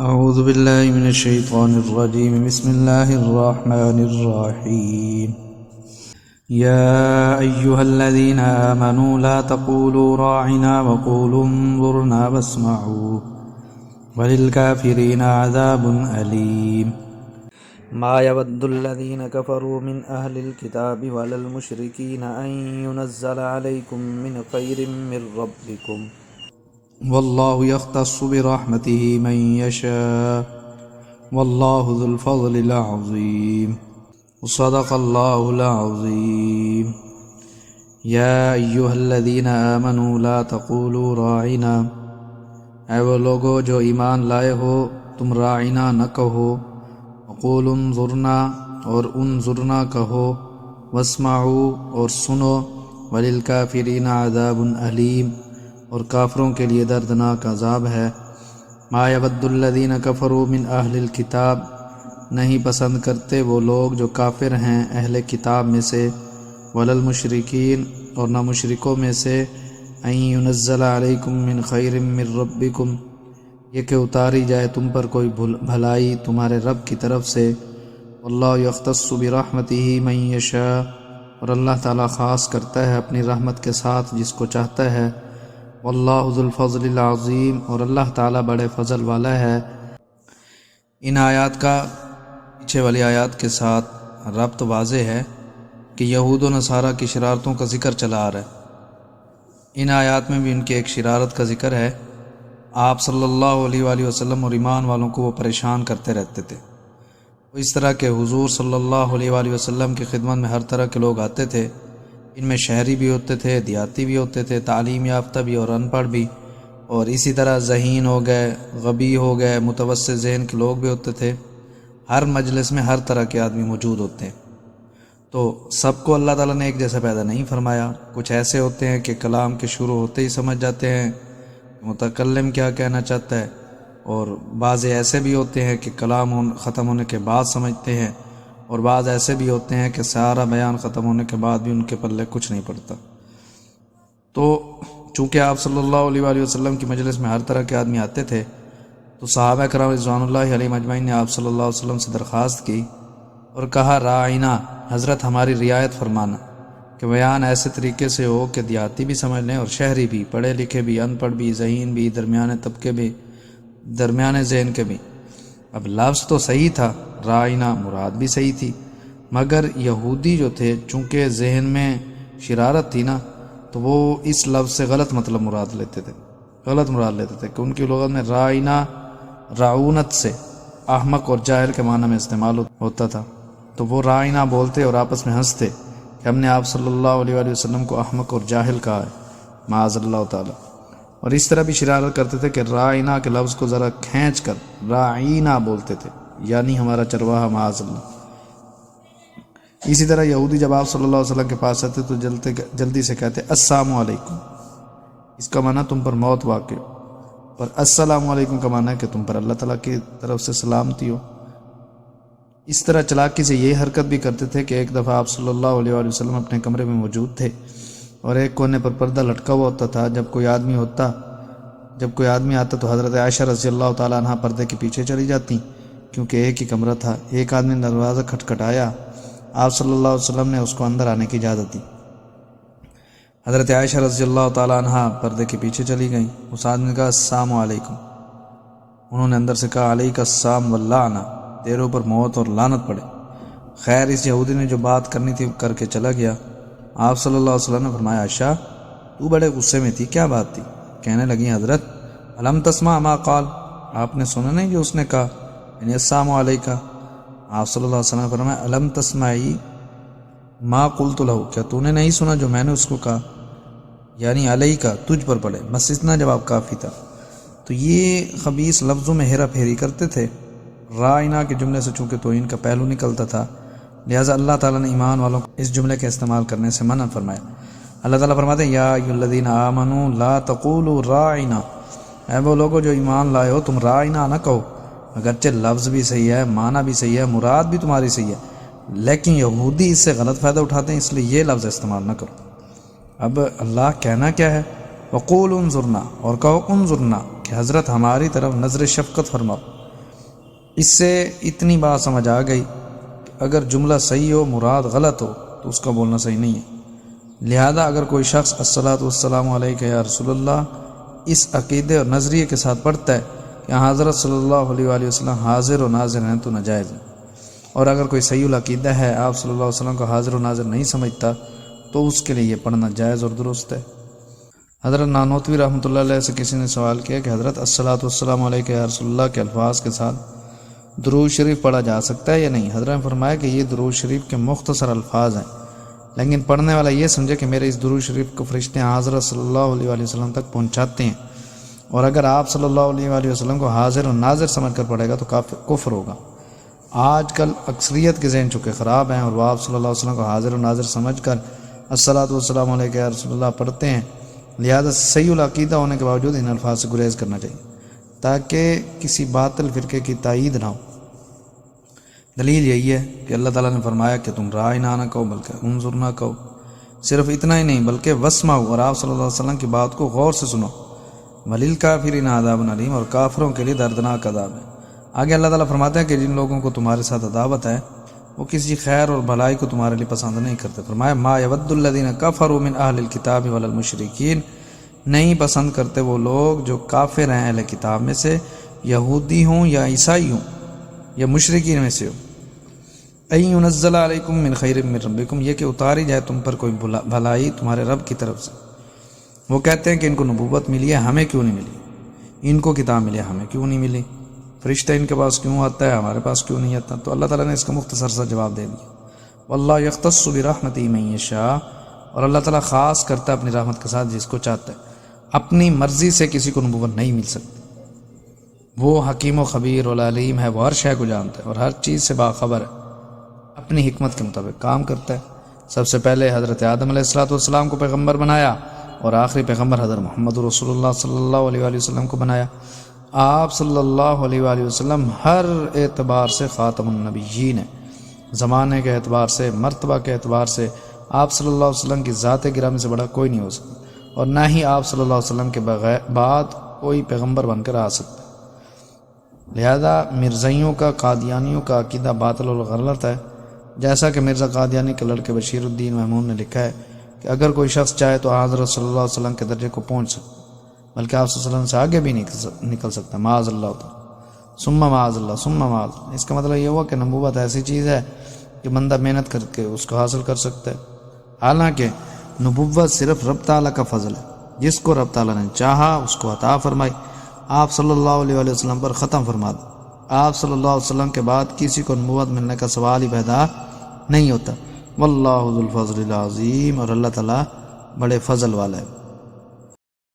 أعوذ بالله من الشيطان الرجيم. بسم الله الرحمن الرحيم. يا أيها الذين آمنوا لا تقولوا راعنا وقولوا انظرنا واسمعوا وللكافرين عذاب أليم. ما يود الذين كفروا من أهل الكتاب ولا المشركين أن ينزل عليكم من خير من ربكم والله يختص برحمته من يشاء والله ذو الفضل العظيم. صدق الله العظيم. يا أيها الذين آمنوا لا تقولوا راعنا، اے وہ لوگو جو ایمان لائے ہو تم راعنا نہ کہو، وقولوا انظرنا اور انظرنا کہو، واسمعوا اور سنو، وللکافرین عذاب علیم اور کافروں کے لیے دردناک عذاب ہے۔ ما یود الذین کفروا من اہل الکتاب، نہیں پسند کرتے وہ لوگ جو کافر ہیں اہل کتاب میں سے، ولا المشرکین اور نہ مشرکوں میں سے، ان ینزل علیکم من خیر من ربکم، یہ کہ اتاری جائے تم پر کوئی بھلائی تمہارے رب کی طرف سے، واللہ یختص برحمتہ من یشاء اور اللہ تعالیٰ خاص کرتا ہے اپنی رحمت کے ساتھ جس کو چاہتا ہے، واللہ ذو الفضل العظیم اور اللہ تعالیٰ بڑے فضل والا ہے۔ ان آیات کا پیچھے والی آیات کے ساتھ ربط واضح ہے کہ یہود و نصارہ کی شرارتوں کا ذکر چلا آ رہا ہے۔ ان آیات میں بھی ان کی ایک شرارت کا ذکر ہے۔ آپ صلی اللہ علیہ وآلہ وسلم اور ایمان والوں کو وہ پریشان کرتے رہتے تھے۔ وہ اس طرح کہ حضور صلی اللہ علیہ وآلہ وسلم کی خدمت میں ہر طرح کے لوگ آتے تھے، ان میں شہری بھی ہوتے تھے، دیہاتی بھی ہوتے تھے، تعلیم یافتہ بھی اور ان پڑھ بھی، اور اسی طرح ذہین ہو گئے، غبی ہو گئے، متوسط ذہن کے لوگ بھی ہوتے تھے۔ ہر مجلس میں ہر طرح کے آدمی موجود ہوتے ہیں، تو سب کو اللہ تعالیٰ نے ایک جیسا پیدا نہیں فرمایا۔ کچھ ایسے ہوتے ہیں کہ کلام کے شروع ہوتے ہی سمجھ جاتے ہیں متکلم کیا کہنا چاہتا ہے، اور بعض ایسے بھی ہوتے ہیں کہ کلام ختم ہونے کے بعد سمجھتے ہیں، اور بعض ایسے بھی ہوتے ہیں کہ سارا بیان ختم ہونے کے بعد بھی ان کے پلے کچھ نہیں پڑتا۔ تو چونکہ آپ صلی اللہ علیہ وآلہ وسلم کی مجلس میں ہر طرح کے آدمی آتے تھے، تو صحابہ کرام رضوان اللہ علیہم اجمعین نے آپ صلی اللہ علیہ وسلم سے درخواست کی اور کہا راعنا، حضرت ہماری رعایت فرمانا، کہ بیان ایسے طریقے سے ہو کہ دیہاتی بھی سمجھ لیں اور شہری بھی، پڑھے لکھے بھی، ان پڑھ بھی، ذہین بھی، درمیانے طبقے بھی، درمیانے ذہن کے بھی۔ اب لفظ تو صحیح تھا، راعنا مراد بھی صحیح تھی، مگر یہودی جو تھے چونکہ ذہن میں شرارت تھی نا، تو وہ اس لفظ سے غلط مطلب مراد لیتے تھے کہ ان کی لغت میں راعنا رعونت سے احمق اور جاہل کے معنی میں استعمال ہوتا تھا، تو وہ راعنا بولتے اور آپس میں ہنستے کہ ہم نے آپ صلی اللہ علیہ وآلہ وسلم کو احمق اور جاہل کہا ہے، معاذ اللہ تعالی۔ اور اس طرح بھی شرارت کرتے تھے کہ راعنا کے لفظ کو ذرا کھینچ کر راعینا بولتے تھے، یعنی ہمارا چرواہا معاذ اللہ۔ اسی طرح یہودی جب آپ صلی اللہ علیہ وسلم کے پاس آتے تو جلدی سے کہتے السلام علیکم، اس کا معنی تم پر موت واقع ہو، اور السلام علیکم کا معنی ہے کہ تم پر اللہ تعالیٰ کی طرف سے سلامتی ہو۔ اس طرح چلاکی سے یہ حرکت بھی کرتے تھے کہ ایک دفعہ آپ صلی اللہ علیہ وآلہ وسلم اپنے کمرے میں موجود تھے اور ایک کونے پر پردہ لٹکا ہوا ہوتا تھا۔ جب کوئی آدمی آتا تو حضرت عائشہ رضی اللہ تعالیٰ عنہ پردے کے پیچھے چلی جاتی، کیونکہ ایک ہی کمرہ تھا۔ ایک آدمی نے دروازہ کھٹکھٹایا، آپ صلی اللہ علیہ وسلم نے اس کو اندر آنے کی اجازت دی۔ حضرت عائشہ رضی اللہ تعالیٰ عنہ پردے کے پیچھے چلی گئیں۔ اس آدمی نے کہا السلام علیکم، انہوں نے اندر سے کہا علیک السلام واللعنہ، تیرے اوپر موت اور لعنت پڑے۔ خیر اس یہودی نے جو بات کرنی تھی کر کے چلا گیا۔ آپ صلی اللہ علیہ وسلم نے فرمایا عائشہ تو بڑے غصے میں تھی، کیا بات تھی؟ کہنے لگی حضرت الم تسمع ما قال، آپ نے سنا نہیں جو اس نے کہا، یعنی السلام علیکہ۔ آپ صلی اللہ علیہ وسلم نے فرمایا الم تسمعی ما قلت له، کیا تو نے نہیں سنا جو میں نے اس کو کہا، یعنی علیکہ تجھ پر پڑے، بس اتنا جواب کافی تھا۔ تو یہ خبیث لفظوں میں ہیرا پھیری کرتے تھے۔ راعنا کے جملے سے چونکہ توہین کا پہلو نکلتا تھا، لہٰذا اللہ تعالیٰ نے ایمان والوں کو اس جملے کے استعمال کرنے سے منع فرمایا۔ اللہ تعالیٰ فرماتے ہیں یا ایھا الذین آمنوا لا تقولوا راعنا، اے وہ لوگو جو ایمان لائے ہو تم راعنا نہ کہو، اگرچہ لفظ بھی صحیح ہے، معنی بھی صحیح ہے، مراد بھی تمہاری صحیح ہے، لیکن یہودی اس سے غلط فائدہ اٹھاتے ہیں، اس لیے یہ لفظ استعمال نہ کرو۔ اب اللہ کہنا کیا ہے؟ وقولوا انظرنا، اور کہو انظرنا کہ حضرت ہماری طرف نظر شفقت فرماؤ، اس سے اتنی بات سمجھ آ گئی کہ اگر جملہ صحیح ہو مراد غلط ہو تو اس کا بولنا صحیح نہیں ہے۔ لہذا اگر کوئی شخص الصلاۃ والسلام علیک یا رسول اللہ اس عقیدے اور نظریے کے ساتھ پڑھتا ہے کہ حضرت صلی اللہ علیہ وآلہ وسلم حاضر و ناظر ہیں تو ناجائز ہے، اور اگر کوئی صحیح العقیدہ ہے آپ صلی اللہ علیہ وسلم کو حاضر و ناظر نہیں سمجھتا تو اس کے لیے یہ پڑھنا جائز اور درست ہے۔ حضرت نانوتوی رحمۃ اللہ علیہ سے کسی نے سوال کیا کہ حضرت الصلاۃ والسلام علیک یا رسول اللہ کے الفاظ کے ساتھ درود شریف پڑھا جا سکتا ہے یا نہیں؟ حضرت نے فرمایا کہ یہ درود شریف کے مختصر الفاظ ہیں، لیکن پڑھنے والا یہ سمجھے کہ میرے اس درود شریف کو فرشتے حضرت صلی اللہ علیہ وآلہ وسلم تک پہنچاتے ہیں، اور اگر آپ صلی اللہ علیہ وآلہ وسلم کو حاضر و ناظر سمجھ کر پڑھے گا تو کفر ہوگا۔ آج کل اکثریت کے ذہن چکے خراب ہیں اور وہ آپ صلی اللہ علیہ وسلم کو حاضر و ناظر سمجھ کر الصلاۃ والسلام علیک یا رسول اللہ پڑھتے ہیں، لہذا صحیح العقیدہ ہونے کے باوجود ان الفاظ سے گریز کرنا چاہیے تاکہ کسی باطل فرقے کی تائید نہ ہو۔ دلیل یہی ہے کہ اللہ تعالیٰ نے فرمایا کہ تم رائنا نہ کہو بلکہ انظر نہ کہو، صرف اتنا ہی نہیں بلکہ واسمعوا، اور آپ صلی اللہ علیہ وسلم کی بات کو غور سے سنو، وللکافرین عذاب علیم، اور کافروں کے لیے دردناک عذاب ہے۔ آگے اللہ تعالیٰ فرماتے ہیں کہ جن لوگوں کو تمہارے ساتھ عداوت ہے وہ کسی خیر اور بھلائی کو تمہارے لیے پسند نہیں کرتے۔ فرمایا ما یود الذین کفروا من اہل الکتاب ولا المشرکین، نہیں پسند کرتے وہ لوگ جو کافر ہیں اہل کتاب میں سے، یہودی ہوں یا عیسائی ہوں یا مشرکین میں سے ہوں، ان ینزل علیکم من خیر من ربکم، یہ کہ اتاری جائے تم پر کوئی بھلائی تمہارے رب کی طرف سے۔ وہ کہتے ہیں کہ ان کو نبوت ملی ہے، ہمیں کیوں نہیں ملی؟ ان کو کتاب ملی ہے، ہمیں کیوں نہیں ملی؟ فرشتہ ان کے پاس کیوں آتا ہے، ہمارے پاس کیوں نہیں آتا؟ تو اللہ تعالیٰ نے اس کا مختصر سا جواب دے دیا، واللہ یختص برحمتہ من یشاء، اور اللہ تعالیٰ خاص کرتا ہے اپنی رحمت کے ساتھ جس کو چاہتا ہے، اپنی مرضی سے کسی کو نبوت نہیں مل سکتی۔ وہ حکیم و خبیر والعلیم ہے، وہ ہر شے کو جانتا ہے اور ہر چیز سے باخبر ہے، اپنی حکمت کے مطابق کام کرتا ہے۔ سب سے پہلے حضرت آدم علیہ السلام کو پیغمبر بنایا اور آخری پیغمبر حضرت محمد رسول اللہ صلی اللہ علیہ وآلہ وسلم کو بنایا۔ آپ صلی اللہ علیہ وآلہ وسلم ہر اعتبار سے خاتم النبیین ہیں، زمانے کے اعتبار سے، مرتبہ کے اعتبار سے آپ صلی اللہ علیہ وسلم کی ذات گرامی سے بڑا کوئی نہیں ہو سکتا، اور نہ ہی آپ صلی اللہ علیہ وسلم کے بعد کوئی پیغمبر بن کر آ سکتا۔ لہذا مرزائیوں کا، قادیانیوں کا عقیدہ باطل و غلط ہے، جیسا کہ مرزا قادیانی کے لڑکے بشیر الدین محمود نے لکھا ہے کہ اگر کوئی شخص چاہے تو حضرت صلی اللہ علیہ وسلم کے درجے کو پہنچ سکتا، بلکہ آپ صلی اللہ علیہ وسلم سے آگے بھی نکل سکتا، معاذ اللہ تعالی، ثم معاذ اللہ ثم معاذ اللہ۔ اس کا مطلب یہ ہوا کہ نبوت ایسی چیز ہے کہ بندہ محنت کر کے اس کو حاصل کر سکتا ہے، حالانکہ نبوت صرف رب تعالیٰ کا فضل ہے، جس کو رب تعالیٰ نے چاہا اس کو عطا فرمائی۔ آپ صلی اللہ علیہ وآلہ وسلم پر ختم فرما دیں، آپ صلی اللہ علیہ وسلم کے بعد کسی کو نبوت ملنے کا سوال ہی پیدا نہیں ہوتا۔ واللہ ذو الفضل العظیم، اور اللہ تعالیٰ بڑے فضل والا ہے۔